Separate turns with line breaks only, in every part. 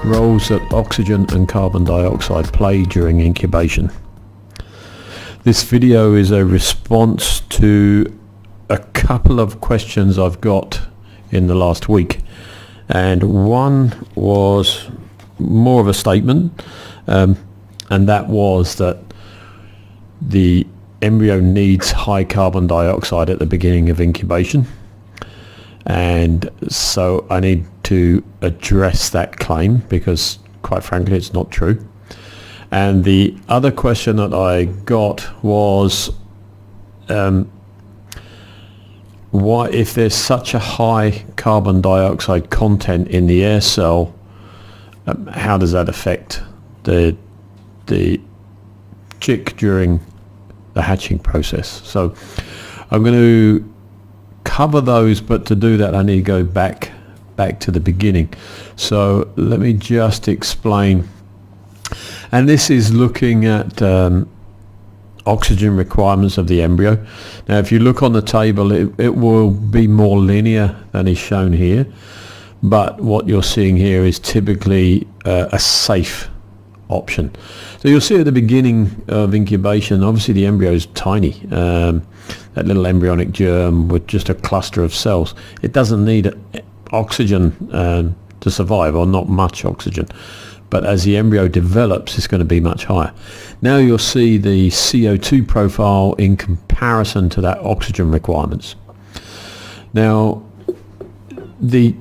roles that oxygen and carbon dioxide play during incubation. This video is a response to a couple of questions I've got in the last week, and one was more of a statement, and that was that the embryo needs high carbon dioxide at the beginning of incubation, and so I need to address that claim because quite frankly it's not true. And the other question that I got was why, if there's such a high carbon dioxide content in the air cell, how does that affect the chick during the hatching process? So I'm going to cover those, but to do that I need to go back to the beginning. So let me just explain. And this is looking at oxygen requirements of the embryo. Now if you look on the table, it will be more linear than is shown here, but what you're seeing here is typically a safe option. So you'll see at the beginning of incubation, obviously the embryo is tiny, that little embryonic germ with just a cluster of cells. It doesn't need oxygen to survive, or not much oxygen, but as the embryo develops it's going to be much higher. Now you'll see the CO2 profile in comparison to that oxygen requirements. Now the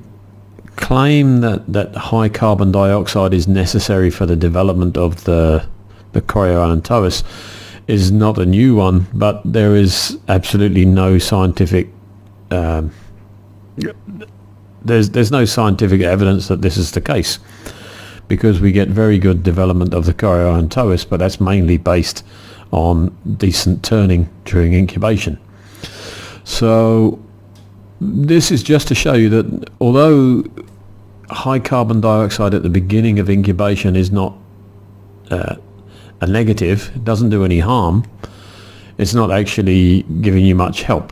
claim that high carbon dioxide is necessary for the development of the chorioallantois is not a new one, but there is absolutely no scientific there's no scientific evidence that this is the case, because we get very good development of the chorioallantois, but that's mainly based on decent turning during incubation. So this is just to show you that although high carbon dioxide at the beginning of incubation is not a negative, it doesn't do any harm, it's not actually giving you much help,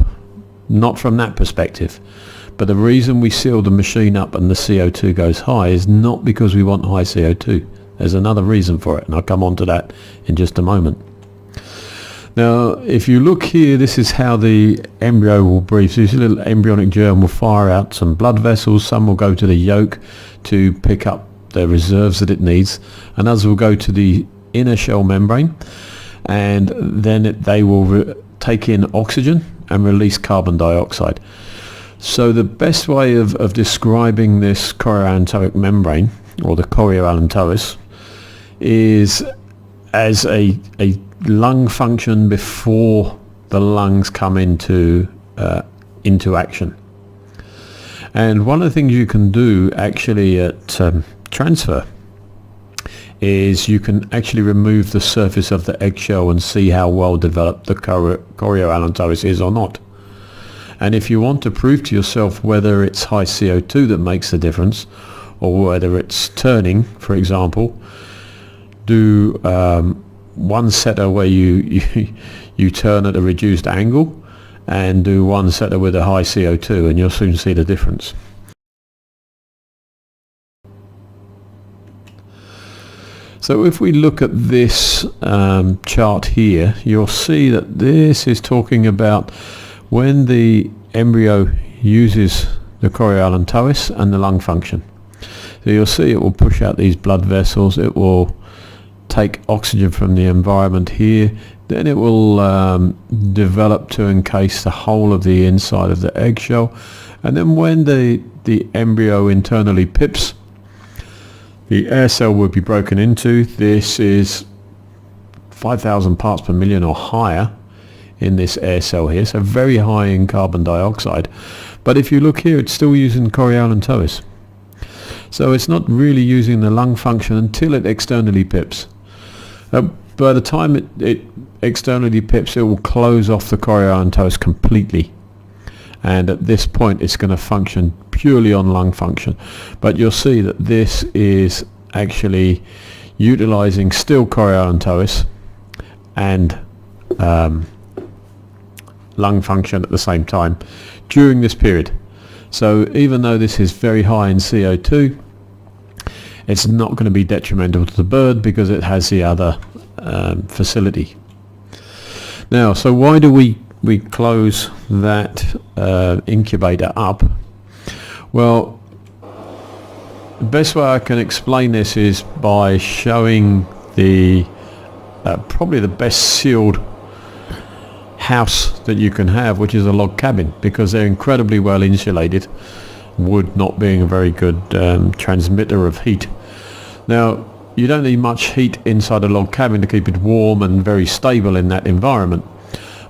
not from that perspective. But the reason we seal the machine up and the CO2 goes high is not because we want high CO2. There's another reason for it, and I'll come on to that in just a moment. Now if you look here, this is how the embryo will breathe. So this little embryonic germ will fire out some blood vessels. Some will go to the yolk to pick up the reserves that it needs, and others will go to the inner shell membrane, and then they will take in oxygen and release carbon dioxide. So the best way of describing this chorioallantoic membrane, or the chorioallantois, is as a lung function before the lungs come into action. And one of the things you can do actually at transfer is you can actually remove the surface of the eggshell and see how well developed the chorioallantois is or not. And if you want to prove to yourself whether it's high CO2 that makes the difference, or whether it's turning, for example, do one setter where you turn at a reduced angle, and do one setter with a high CO2, and you'll soon see the difference. So if we look at this chart here, you'll see that this is talking about when the embryo uses the chorioallantois and the lung function. So you'll see it will push out these blood vessels, it will take oxygen from the environment here, then it will develop to encase the whole of the inside of the eggshell, and then when the embryo internally pips, the air cell will be broken into. This is 5,000 parts per million or higher in this air cell here, so very high in carbon dioxide. But if you look here, it's still using chorioallantois. So it's not really using the lung function until it externally pips. By the time it externally pips, it will close off the chorioallantois completely. And at this point, it's going to function purely on lung function. But you'll see that this is actually utilizing still chorioallantois and lung function at the same time during this period. So even though this is very high in CO2, It's not going to be detrimental to the bird because it has the other facility. Now, so why do we close that incubator up? Well, the best way I can explain this is by showing the probably the best sealed house that you can have, which is a log cabin, because they're incredibly well insulated, wood not being a very good transmitter of heat. Now, you don't need much heat inside a log cabin to keep it warm and very stable in that environment,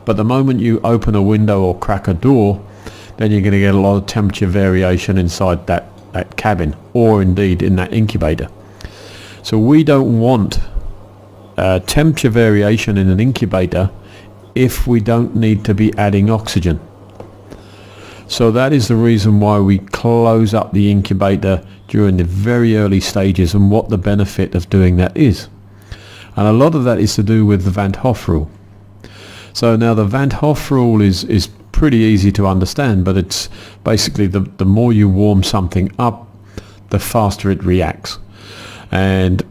but the moment you open a window or crack a door, then you're going to get a lot of temperature variation inside that cabin, or indeed in that incubator. So we don't want temperature variation in an incubator if we don't need to be adding oxygen. So that is the reason why we close up the incubator during the very early stages, and what the benefit of doing that is. And a lot of that is to do with the Van Hoff rule. So now the Van Hoff rule is pretty easy to understand, but it's basically the more you warm something up, the faster it reacts. And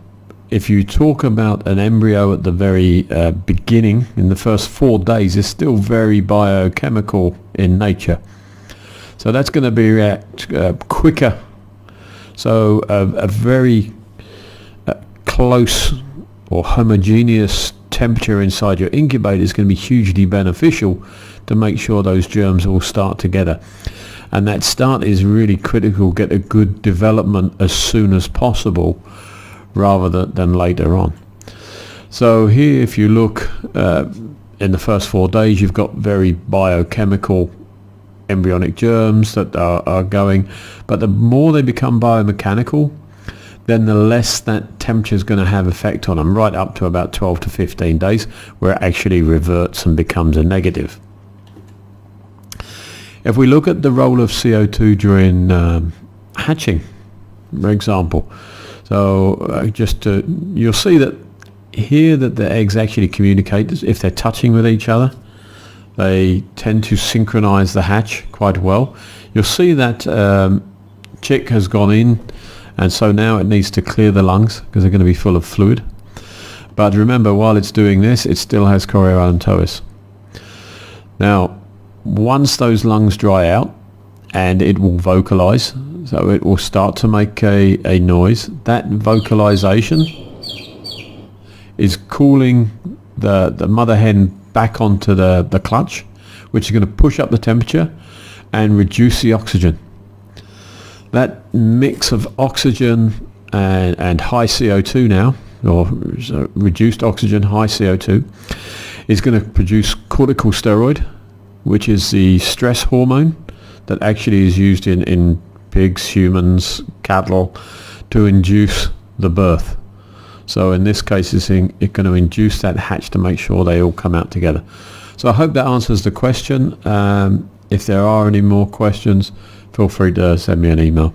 if you talk about an embryo at the very beginning, in the first 4 days, it's still very biochemical in nature. So that's going to be react quicker. So a very close or homogeneous temperature inside your incubator is going to be hugely beneficial to make sure those germs all start together. And that start is really critical. Get a good development as soon as possible, rather than later on. So here, if you look in the first 4 days, you've got very biochemical embryonic germs that are going, but the more they become biomechanical, then the less that temperature is going to have effect on them, right up to about 12 to 15 days, where it actually reverts and becomes a negative. If we look at the role of CO2 during hatching, for example, so you'll see that here that the eggs actually communicate if they're touching with each other. They tend to synchronize the hatch quite well. You'll see that chick has gone in, and so now it needs to clear the lungs because they're going to be full of fluid. But remember, while it's doing this, it still has chorioallantois. Now, once those lungs dry out, and it will vocalize, so it will start to make a noise. That vocalization is cooling the mother hen back onto the clutch, which is going to push up the temperature and reduce the oxygen. That mix of oxygen and high CO2 now, or reduced oxygen, high CO2, is going to produce corticosteroid, which is the stress hormone that actually is used in pigs, humans, cattle, to induce the birth. So in this case, it's going to induce that hatch to make sure they all come out together. So I hope that answers the question. If there are any more questions, feel free to send me an email.